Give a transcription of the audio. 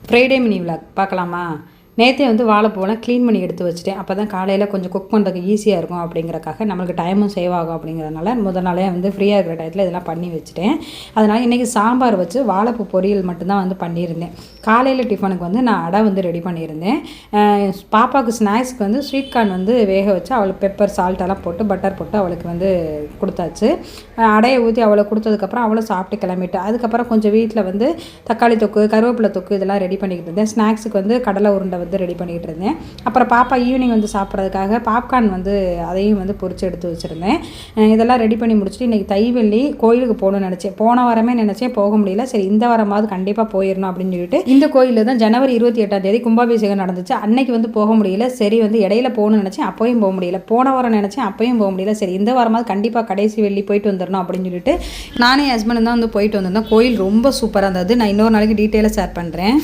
Friday mini vlog பார்க்கலாமா? நேற்றே வந்து வாழைப்பூவெல்லாம் க்ளீன் பண்ணி எடுத்து வச்சுட்டேன். அப்போ தான் காலையில் கொஞ்சம் குக் பண்ணுறதுக்கு ஈஸியாக இருக்கும் அப்படிங்கிறக்காக, நம்மளுக்கு டைமும் சேவ் ஆகும் அப்படிங்கிறதுனால முதல் நாளே வந்து ஃப்ரீயாக இருக்கிற டயத்தில் இதெல்லாம் பண்ணி வச்சுட்டேன். அதனால் இன்றைக்கி சாம்பார் வச்சு வாழைப்பூ பொரியல் மட்டும்தான் வந்து பண்ணியிருந்தேன். காலையில் டிஃபனுக்கு வந்து நான் அடை வந்து ரெடி பண்ணியிருந்தேன். பாப்பாவுக்கு ஸ்நாக்ஸ்க்கு வந்து ஸ்வீட் கார்ன் வந்து வேக வச்சு அவளுக்கு பெப்பர் சால்ட்டெல்லாம் போட்டு பட்டர் போட்டு அவளுக்கு வந்து கொடுத்தாச்சு. அடையை ஊற்றி அவளை கொடுத்ததுக்கப்புறம் அவளும் சாப்பிட்டு கிளம்பிட்டு, அதுக்கப்புறம் கொஞ்சம் வீட்டில் வந்து தக்காளி தொக்கு, கருவேப்பிலை தொக்கு இதெல்லாம் ரெடி பண்ணிக்கிட்டு இருந்தேன். ஸ்நாக்ஸுக்கு வந்து கடலை உருண்டை வந்து ரெடி பண்ணிக்கிட்டு இருந்தேன். அப்புறம் பாப்பா ஈவினிங் வந்து சாப்பிட்றதுக்காக பாப்கார்ன் வந்து அதையும் வந்து பொரிச்சு எடுத்து வச்சுருந்தேன். இதெல்லாம் ரெடி பண்ணி முடிச்சுட்டு இன்றைக்கி தைவெள்ளி கோயிலுக்கு போகணும்னு நினச்சேன். போன வாரமே நினச்சேன், போக முடியல. சரி, இந்த வாரமாவது கண்டிப்பாக போயிடணும் அப்படின்னு சொல்லிட்டு இந்த கோயிலில் தான் ஜனவரி 28ஆம் கும்பாபிஷேகம் நடந்துச்சு. அன்னைக்கு வந்து போக முடியல. சரி, வந்து இடையில போகணும்னு நினச்சேன், அப்போயும் போக முடியல. போன வாரம் நினச்சேன், அப்போயும் போக முடியல. சரி, இந்த வாரமாவது கண்டிப்பாக கடைசி வெள்ளி போயிட்டு வந்துடணும் அப்படின்னு சொல்லிட்டு நானே ஹஸ்பண்ட் தான் வந்து போயிட்டு வந்திருந்தேன். கோயில் ரொம்ப சூப்பராக இருந்தது. நான் இன்னொரு நாளைக்கு டீட்டெயிலாக ஷேர் பண்ணுறேன்.